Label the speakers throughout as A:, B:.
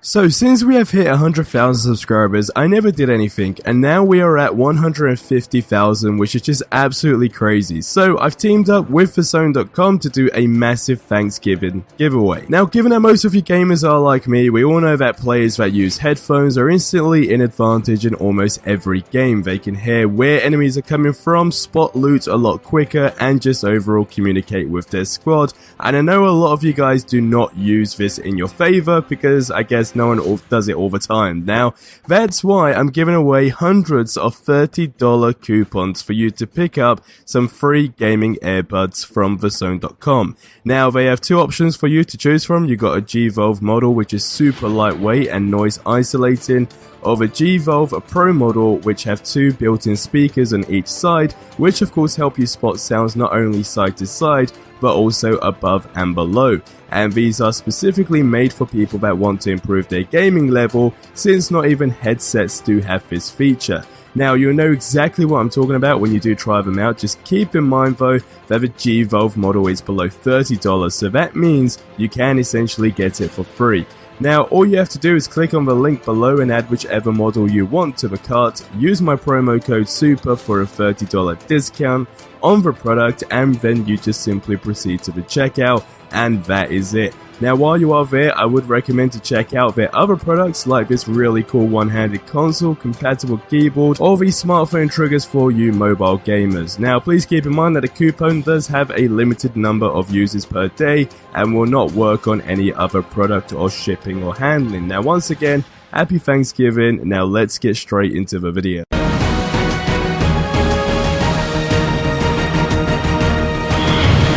A: So since we have hit 100,000 subscribers, I never did anything, and now we are at 150,000, which is just absolutely crazy. So I've teamed up with Zone.com to do a massive Thanksgiving giveaway. Now, given that most of you gamers are like me, we all know that players that use headphones are instantly in advantage in almost every game. They can hear where enemies are coming from, spot loot a lot quicker, and just overall communicate with their squad. And I know a lot of you guys do not use this in your favor because I guess no one does it all the time. Now, that's why I'm giving away hundreds of $30 coupons for you to pick up some free gaming earbuds from Zone.com. Now, they have two options for you to choose from. You got a G-Volve model, which is super lightweight and noise isolating, of a G-Volve Pro model, which have two built-in speakers on each side, which of course help you spot sounds not only side to side, but also above and below. And these are specifically made for people that want to improve their gaming level, since not even headsets do have this feature. Now, you'll know exactly what I'm talking about when you do try them out. Just keep in mind though that the G-Volve model is below $30, so that means you can essentially get it for free. Now, all you have to do is click on the link below and add whichever model you want to the cart, use my promo code SUPER for a $30 discount on the product, and then you just simply proceed to the checkout, and that is it. Now, while you are there, I would recommend to check out their other products like this really cool one-handed console, compatible keyboard, or these smartphone triggers for you mobile gamers. Now, please keep in mind that the coupon does have a limited number of users per day and will not work on any other product or shipping or handling. Now, once again, happy Thanksgiving. Now, let's get straight into the video.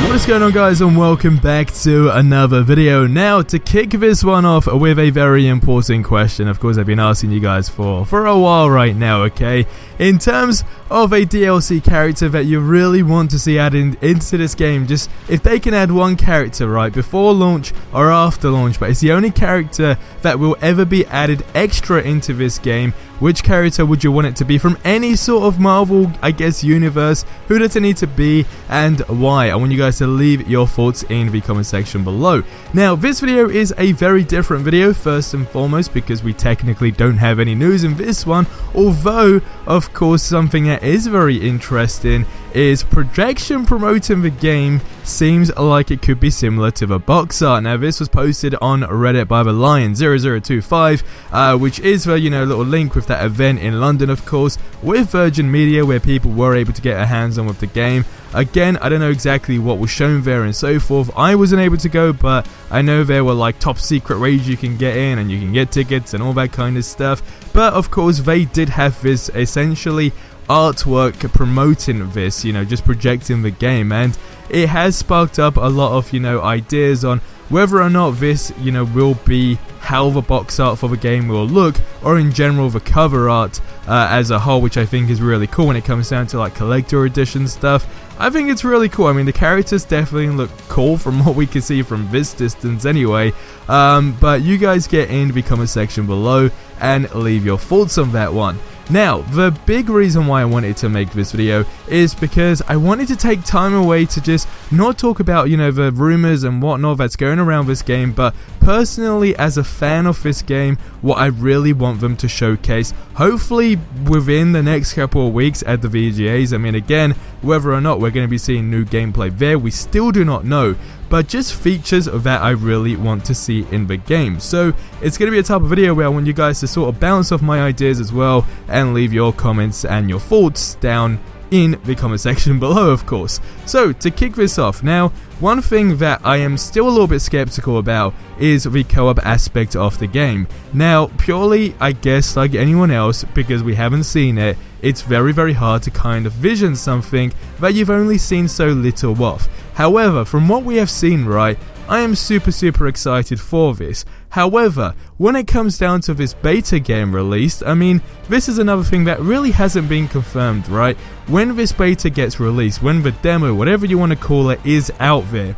A: What is going on, guys, and welcome back to another video. Now, to kick this one off with a very important question, of course I've been asking you guys for a while right now, okay? In terms of a DLC character that you really want to see added into this game, just if they can add one character, right, before launch or after launch, but it's the only character that will ever be added extra into this game, which character would you want it to be from any sort of Marvel, I guess, universe? Who does it need to be and why? I want you guys to leave your thoughts in the comment section below. Now, this video is a very different video, first and foremost, because we technically don't have any news in this one, although, of course, something that is very interesting is projection promoting the game seems like it could be similar to the box art. Now, this was posted on Reddit by the Lion0025, which is the, little link with that event in London, of course, with Virgin Media, where people were able to get their hands on with the game. Again, I don't know exactly what was shown there and so forth. I wasn't able to go, but I know there were like top secret raids you can get in and you can get tickets and all that kind of stuff. But of course, they did have this essentially artwork promoting this, just projecting the game, and it has sparked up a lot of, ideas on whether or not this, will be how the box art for the game will look, or in general the cover art as a whole, which I think is really cool when it comes down to like collector edition stuff. I think it's really cool. I mean, the characters definitely look cool from what we can see from this distance anyway, but you guys get in the comment section below and leave your thoughts on that one. Now, the big reason why I wanted to make this video is because I wanted to take time away to just not talk about, the rumors and whatnot that's going around this game, but personally, as a fan of this game, what I really want them to showcase, hopefully within the next couple of weeks at the VGAs. I mean, again, whether or not we're going to be seeing new gameplay there, we still do not know, but just features that I really want to see in the game. So it's going to be a type of video where I want you guys to sort of bounce off my ideas as well and leave your comments and your thoughts down in the comment section below, of course. So to kick this off, now, one thing that I am still a little bit skeptical about is the co-op aspect of the game. Now, purely, I guess, like anyone else, because we haven't seen it, it's very, very hard to kind of vision something that you've only seen so little of. However, from what we have seen, right, I am super excited for this. However, when it comes down to this beta game released, I mean, this is another thing that really hasn't been confirmed, right? When this beta gets released, when the demo, whatever you want to call it, is out there,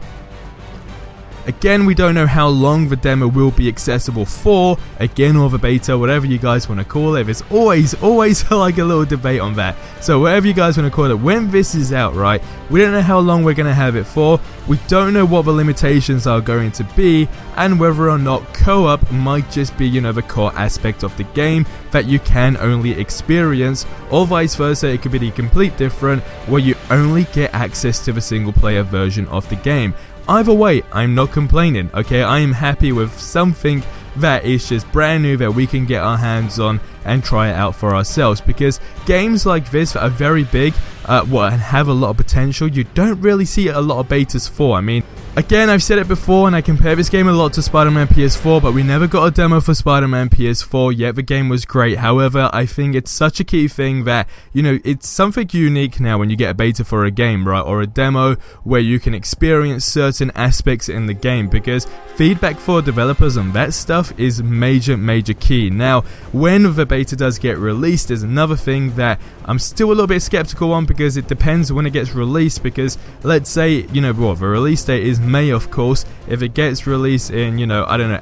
A: Again, we don't know how long the demo will be accessible for, again, or the beta, whatever you guys want to call it. There's always like a little debate on that. So whatever you guys want to call it, when this is out, right, we don't know how long we're going to have it for. We don't know what the limitations are going to be, and whether or not co-op might just be, the core aspect of the game that you can only experience, or vice versa, it could be the complete different, where you only get access to the single player version of the game. Either way, I'm not complaining, okay? I am happy with something that is just brand new that we can get our hands on and try it out for ourselves, because games like this that are very big and have a lot of potential, you don't really see a lot of betas for. I mean, again, I've said it before, and I compare this game a lot to Spider-Man PS4, but we never got a demo for Spider-Man PS4, yet the game was great. However, I think it's such a key thing that, it's something unique now when you get a beta for a game, right, or a demo where you can experience certain aspects in the game, because feedback for developers on that stuff is major key. Now, when the beta does get released, there's another thing that I'm still a little bit skeptical on, because it depends when it gets released, because let's say, the release date is May, of course. If it gets released in,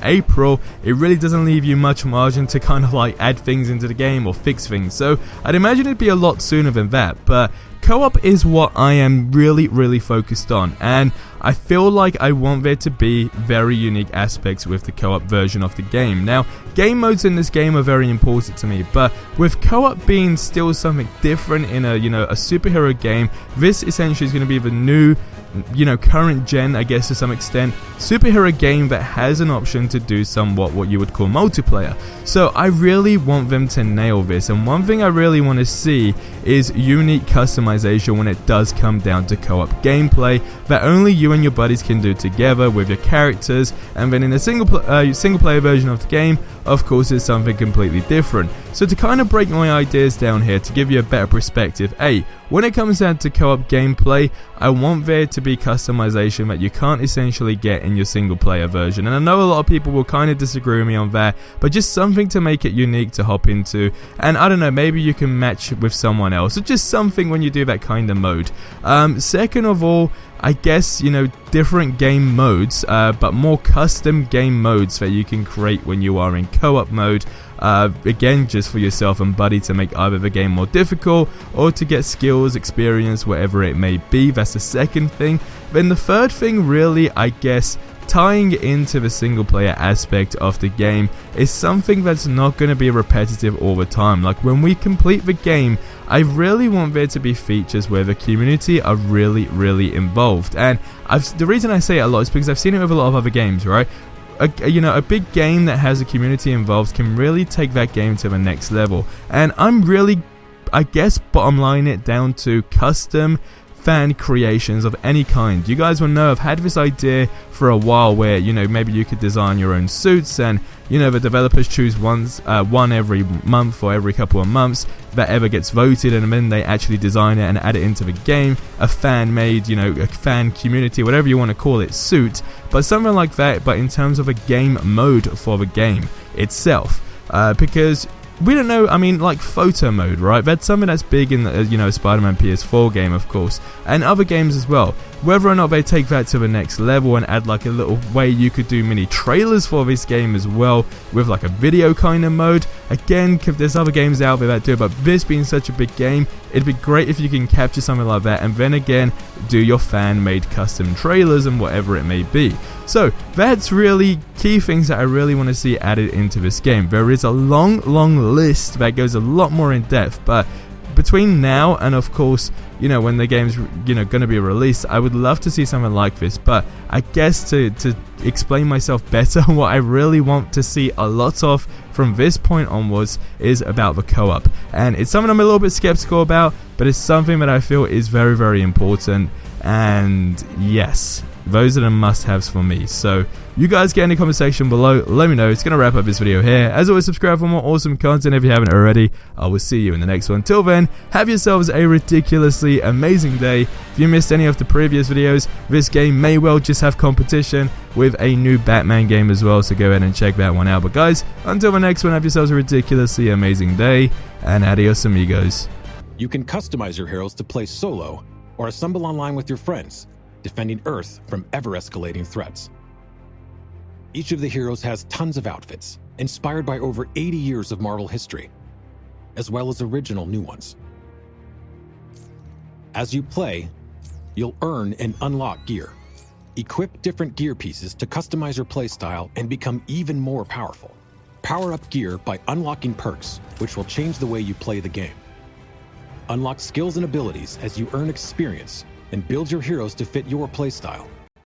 A: April, it really doesn't leave you much margin to kind of like add things into the game or fix things. So I'd imagine it'd be a lot sooner than that, but co-op is what I am really focused on, and I feel like I want there to be very unique aspects with the co-op version of the game. Now, game modes in this game are very important to me, but with co-op being still something different in a superhero game, this essentially is going to be the new current gen, I guess to some extent, superhero game that has an option to do somewhat what you would call multiplayer. So I really want them to nail this, and one thing I really want to see is unique customization when it does come down to co-op gameplay that only you and your buddies can do together with your characters, and then in a single player version of the game, of course, it's something completely different. So to kind of break my ideas down here, to give you a better perspective, when it comes down to co-op gameplay, I want there to be customization that you can't essentially get in your single player version. And I know a lot of people will kind of disagree with me on that, but just something to make it unique to hop into. And I don't know, maybe you can match with someone else, or just something when you do that kind of mode. Second of all, I guess, different game modes, but more custom game modes that you can create when you are in co-op mode. Again, just for yourself and buddy to make either the game more difficult or to get skills, experience, whatever it may be. That's the second thing. Then the third thing, really, I guess, tying into the single player aspect of the game, is something that's not going to be repetitive all the time. Like when we complete the game, I really want there to be features where the community are really involved. And the reason I say it a lot is because I've seen it with a lot of other games, right? A big game that has a community involved can really take that game to the next level. And I'm really, I guess, bottom line it down to custom fan creations of any kind. You guys will know I've had this idea for a while where, maybe you could design your own suits, and, the developers choose one every month or every couple of months that ever gets voted, and then they actually design it and add it into the game, a fan-made, a fan community, whatever you want to call it, suit, but something like that, but in terms of a game mode for the game itself, because we don't know, I mean, like photo mode, right? That's something that's big in the, Spider-Man PS4 game, of course, and other games as well. Whether or not they take that to the next level and add like a little way you could do mini trailers for this game as well, with like a video kind of mode. Again, there's other games out there that do it, but this being such a big game, it'd be great if you can capture something like that, and then again, do your fan-made custom trailers and whatever it may be. So that's really key things that I really want to see added into this game. There is a long list that goes a lot more in depth, but between now and of course, when the game's going to be released, I would love to see something like this. But I guess to explain myself better, what I really want to see a lot of from this point onwards is about the co-op, and it's something I'm a little bit skeptical about, but it's something that I feel is very important. And yes, those are the must-haves for me. So you guys get in the comment section below, let me know. It's going to wrap up this video here. As always, subscribe for more awesome content if you haven't already. I will see you in the next one. Till then, have yourselves a ridiculously amazing day. If you missed any of the previous videos, this game may well just have competition with a new Batman game as well, so go ahead and check that one out. But guys, until the next one, have yourselves a ridiculously amazing day, and adios amigos.
B: You can customize your heroes to play solo or assemble online with your friends, defending Earth from ever-escalating threats. Each of the heroes has tons of outfits, inspired by over 80 years of Marvel history, as well as original new ones. As you play, you'll earn and unlock gear. Equip different gear pieces to customize your playstyle and become even more powerful. Power up gear by unlocking perks, which will change the way you play the game. Unlock skills and abilities as you earn experience and build your heroes to fit your playstyle.